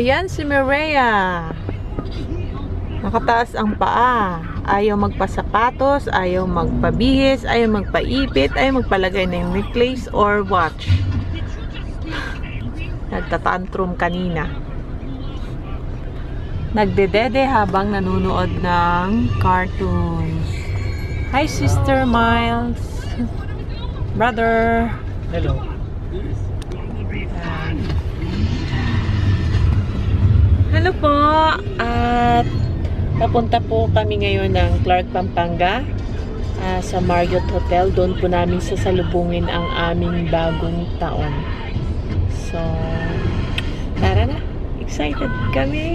Ayan si Mireya. Nakataas ang paa. Ayaw magpasapatos, ayaw magpabihis, ayaw magpaipit, ayaw magpalagay ng necklace or watch. Nagtatantrum kanina. Nagdedede habang nanonood ng cartoons. Hi, Sister Miles. Brother. Hello. Hello po. At papunta po kami ngayon ng Clark, Pampanga sa Marriott Hotel. Doon po namin sasalubungin ang aming bagong taon. So, tara na. Excited kami.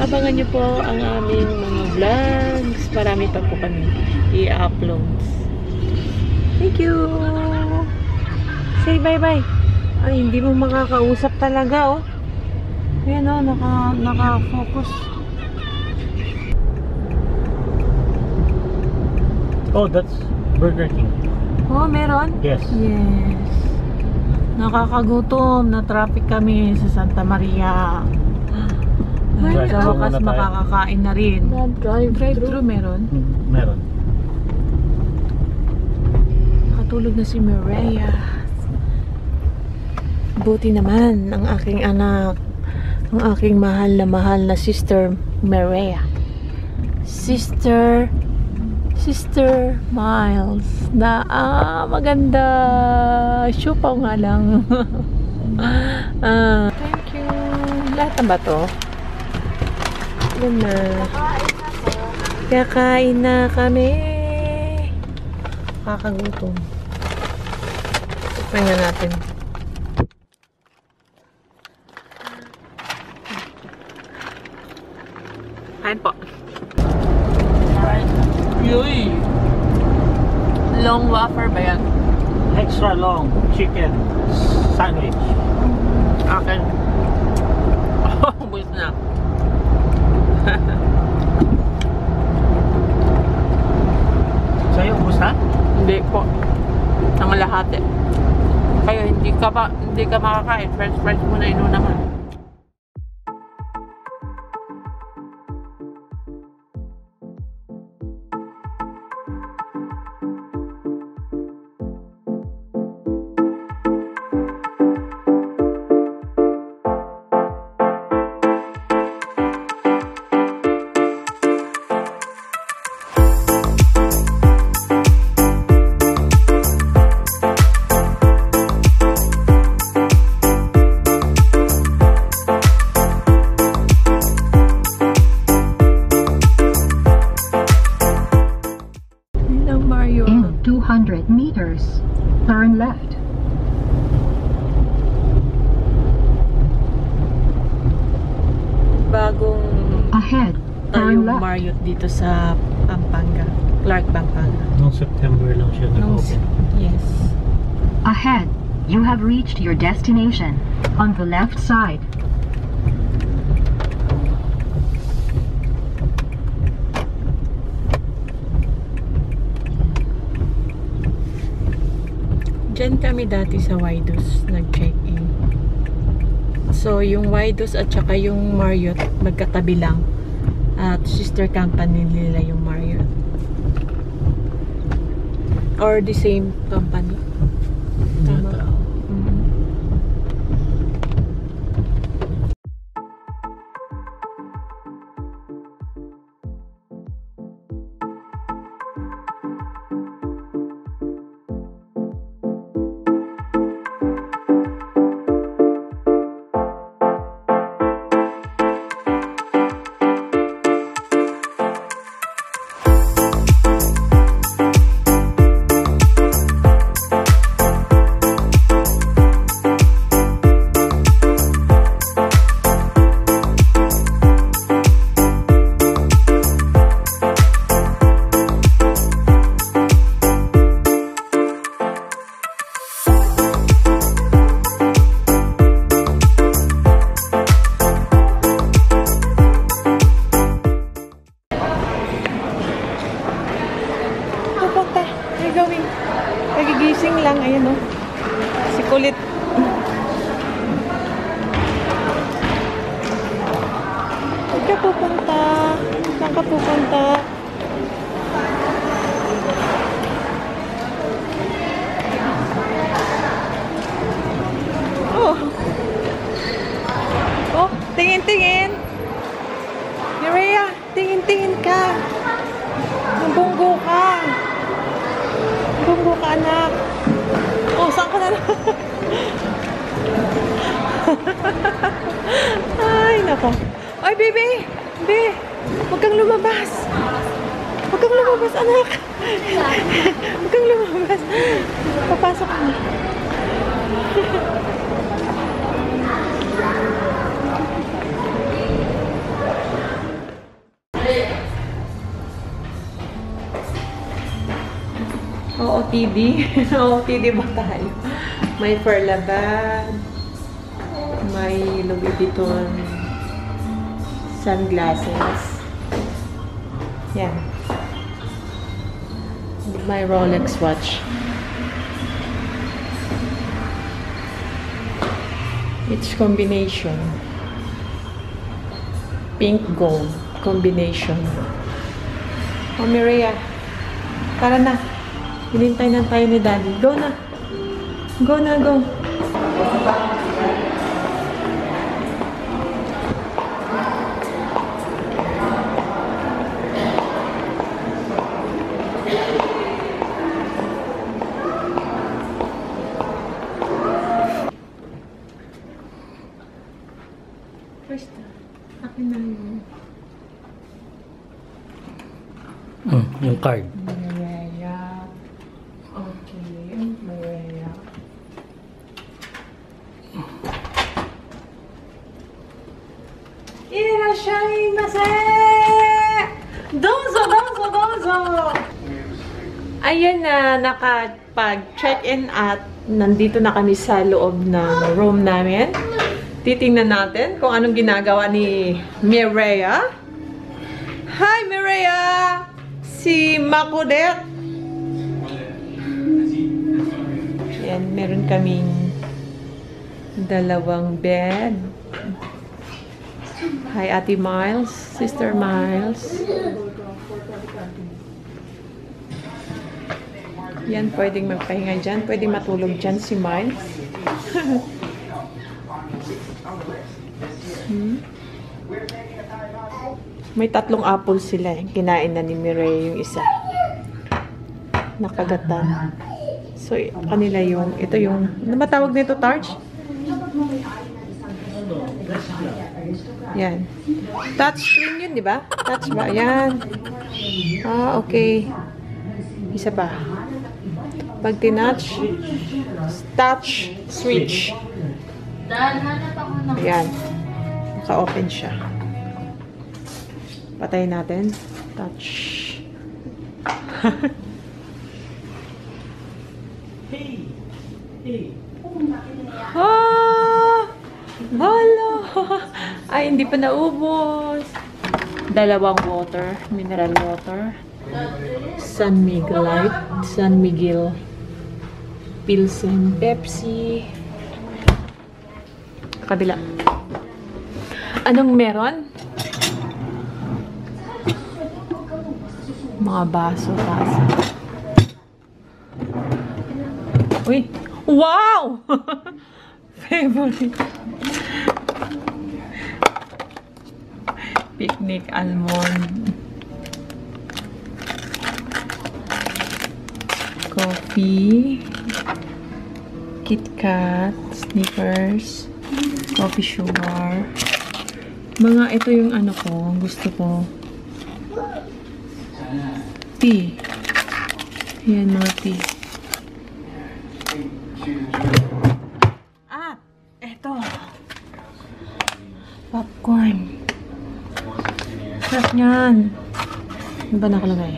Abangan nyo po ang aming mga vlogs. Marami pa po kami i-upload. Thank you. Say bye-bye. Ay, hindi mo makakausap talaga, oh. Ayan, oh, naka-focus. Oh, that's Burger King. Oh, meron? Yes. Yes. Nakakagutom. Na traffic kami sa Santa Maria. Ay, sa wakas makakakain na rin. Drive-thru meron? Meron. Nakatulog na si Mireya. Buti naman ang aking anak. Ang aking mahal na Sister Mireya. Sister Miles. Maganda. Siupaw nga lang. Thank you. Lahat na ba to? Yan na. Kakain na kami. Kakagutom. Tingnan natin. Kain po. Yuy! Long wafer ba yan? Extra long chicken sandwich. Akin. Oh, buwis na. Sa'yo, ubus na? Hindi po. Ang lahat eh. Kaya hindi ka makakain. French fries muna inunahan. In 200 meters, turn left. Bagong Ahead, turn left. Marriott dito sa Pampanga. Clark, Pampanga. Noong September lang siya nag-open. Yes. Ahead, you have reached your destination. On the left side. Diyan kami dati sa Waidos nag-check-in. So, yung Waidos at saka yung Marriott magkatabi lang. At sister company nila yung Marriott. Or the same company. Tama. Nagigising lang, ayan o. Si kulit. Saan ka pupunta? Oh. Oh, tingin-tingin. Mireya, tingin-tingin ka. Bunggo ka. Bunggo ka, anak. Oh, saan ka na lang? Ay, nako. Ay, baby. Baby, huwag kang lumabas. Huwag kang lumabas, anak. Huwag kang lumabas. Papasok ka na. OOTD. OOTD ba tayo? May Fairlaban. May Louis Vuitton sunglasses. Yan. May Rolex watch. It's combination. Pink gold combination. Oh, Mireya. Tara na. Hinintay na tayo ni Daddy. Go na. Go na, go. First, akin na yun. Yung card. Mireya. Okay, Mireya. Irashaimase! Dozo, dozo, dozo! Ayan na, nakapag-check-in at nandito na kami sa loob ng room namin. Titingnan natin kung anong ginagawa ni Mireya. Hi, Mireya! Si Makudet. Yan, meron kaming dalawang bed. Hi, Ate Miles. Sister Miles. Yan, pwedeng magpahinga dyan. Pwedeng matulog dyan si Miles. May 3 apple sila. Kinain na ni Mireya yung isa. Nakagatan. So, kanila yung, ito yung, ano ba tawag nito, Tarch? Yan. Touch screen yun, di ba? Touch ba? Yan. Ah, okay. Isa pa. Pag tinouch, touch switch. Yan. Naka-open siya. Patayin natin. Touch. Hey! Hey! Ah! Hala! Ay, hindi pa naubos. 2 water. Mineral water. San Miguelite. San Miguel. Pilsen. Pepsi. Kabila. Anong meron? Mga baso, tasa. Uy! Wow! Favorite. Picnic almond. Coffee. KitKat. Snickers. Coffee sugar. Mga ito yung ano ko. Gusto ko. Tea. Yan, mga tea. At, eto. Popcorn. Sarap yan. Ano ba nakalagay?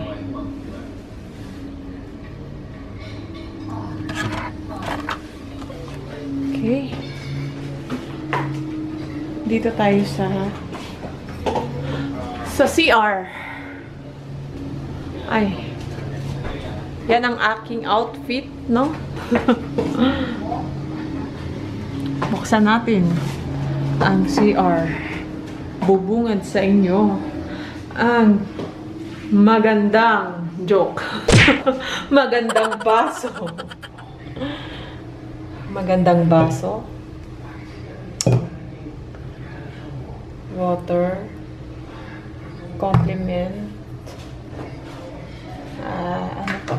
Okay. Dito tayo sa CR. Ay. Yan ang aking outfit, no? Buksan natin ang CR. Bubungad sa inyo ang magandang joke. Magandang baso. Magandang baso. Water. Compliment. Ano pa?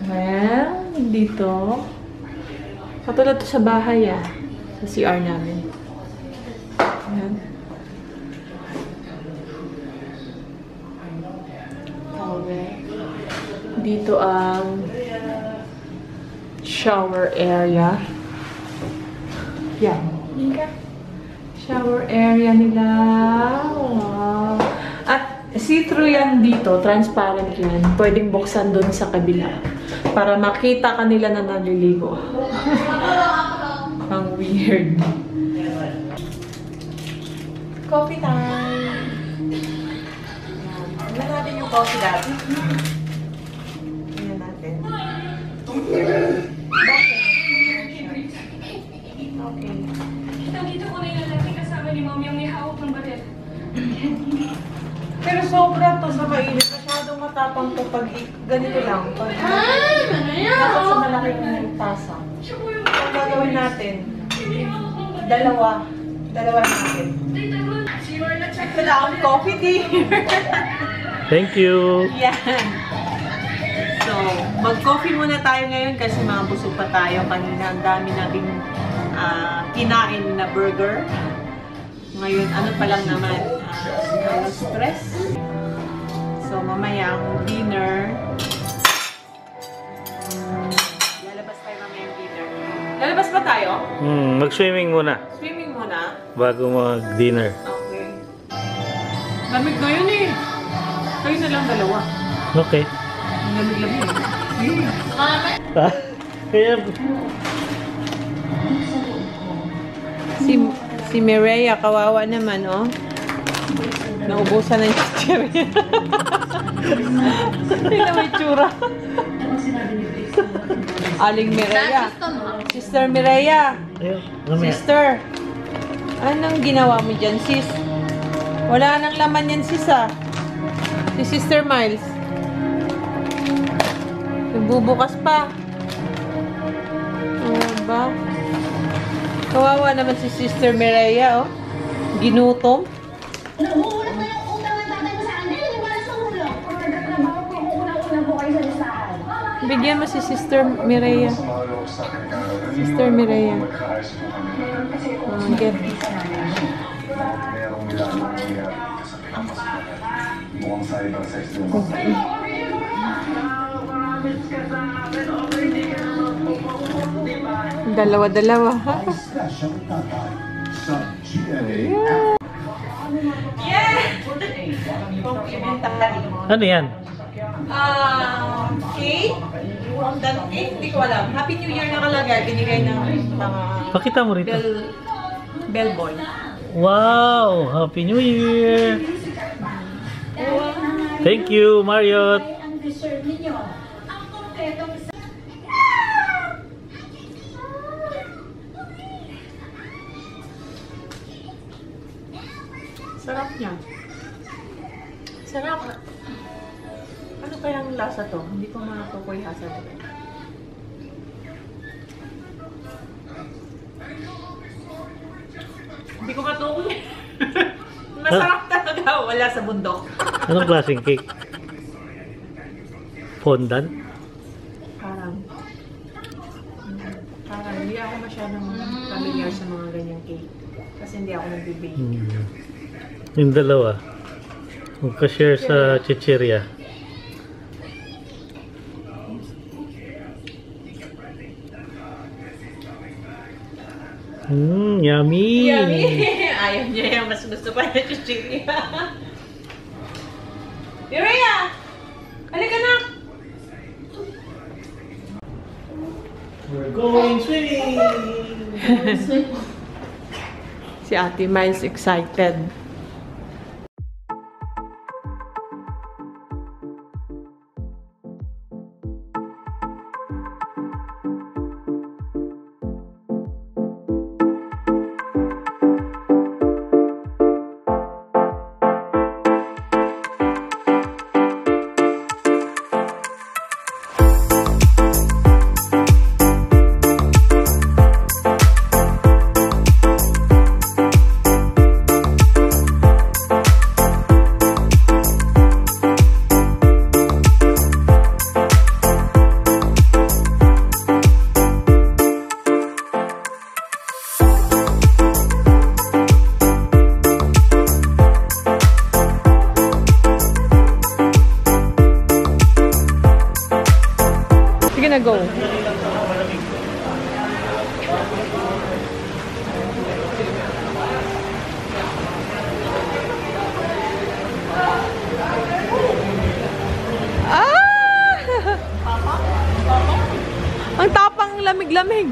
Well, dito. Katulad to sa bahay sa CR namin. Ayan. Towel. Dito ang shower area. Yan. Shower area nila. Wow. At see-through yan dito. Transparent yan. Pwedeng buksan doon sa kabila. Para makita kanila na naliligo. Ang weird. Coffee time! Tignan natin yung coffee dati. Tignan natin. Okay. Dito ko na yung lalaki kasama ni Mami yung may hawak ng baret. Pero sobra to sa mainit. Masyadong matapang to pag ganito lang. Pag dapat sa malaking tasa. Ang gagawin natin, dalawa natin. Ito na ang coffee dear. Thank you. Yan. So, mag-coffee muna tayo ngayon kasi mga busog pa tayo. Kanina ang dami nating kinain na burger. Ngayon, ano pa lang naman, stress. So, mamaya ang dinner. Lalabas tayo mamaya ang dinner. Lalabas ba tayo? Mag-swimming muna Swimming muna. bago mag-dinner. Okay. Lamig na yun eh. Kayo na lang dalawa. Okay. Ang lamig-lamig. Kaya, Si Mireya, kawawa naman, oh. Naubusan ng chichirya. Hindi na may tsura. Aling Mireya. Sister Mireya. ayun, mamaya. Sister. Anong ginawa mo dyan, sis? Wala nang laman yan, sis, ah. Si Sister Miles. Nagbubukas pa. Ano ba? Kawawa naman si Sister Mireya, oh. Ginutom. Naguulat na yung utang ng tatay mo sa akin. Wala sa ulo. Kung nagtatrabaho ko, unang-unang po kayo sa listahan. Bigyan mo si Sister Mireya. Sister Mireya. Get. Dalawa-dalawa, ha? Yeah! Ano yan? Cake? Fondant cake? Hindi ko alam. Happy New Year nakalagay. Binigay ng mga Pakita mo rito. bellboy. Wow! Happy New Year! Thank you, Marriott! Ang dessert ninyo. Ang kompletong Sarap niya. Sarap. Ano kayang lasa to? Hindi ko matukoy hasa to. Hindi ko matukoy. Masarap talaga. Wala sa bundok. Anong klaseng cake? Fondant? Parang hindi ako masyadong familiar sa mga ganyang cake. Kasi hindi ako nag-bake. Yung dalawa. Magka-share sa chichirya. Yummy! Yummy! Ayaw niya yung mas gusto pa na chichirya. Mireya! Halika na! We're going swimming! Si Ate Miles excited. go. Ah! Ang tapang lamig-lamig.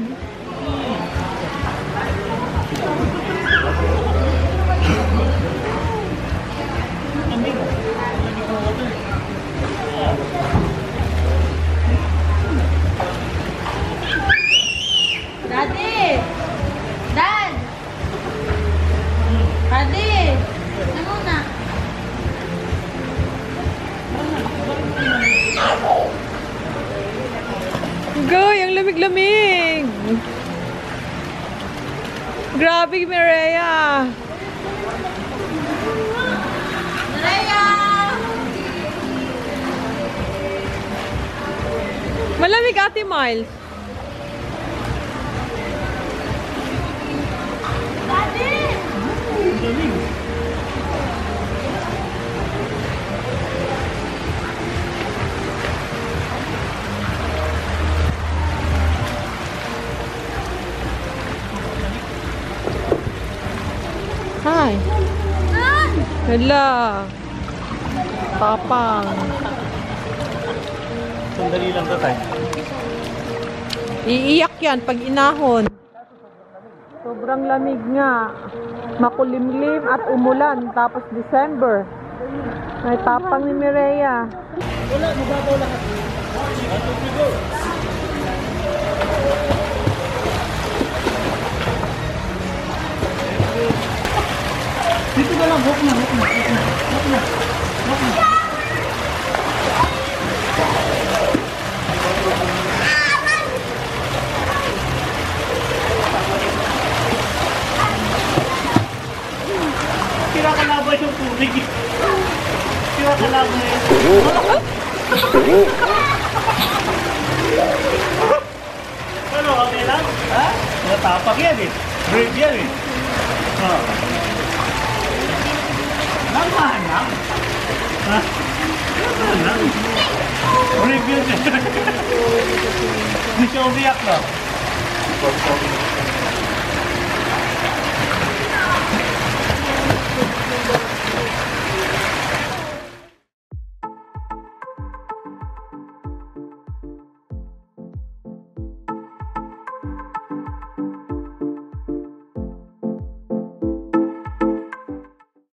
Daddy! Dad! Daddy! Ano na? Goy, ang lamig-lamig. Grabe, Mireya. Raya! Malamig, Ate Miles. Hi. Hala. Tapang. Sandali lang to tayo. Iiyak yan pag inahon. Sobrang lamig nga. Makulimlim at umulan. Tapos December. May tapang ni Mireya. Wala, mababaw lahat. Dito ka lang, walk na. Kira ka labay yung tubig. Kira ka labay. Ano, okay lang? Ha? Natapak yan eh. Brave yan eh. Naman lang. Ha? Naman lang. Brave yan siya. Hindi siya umiyak na.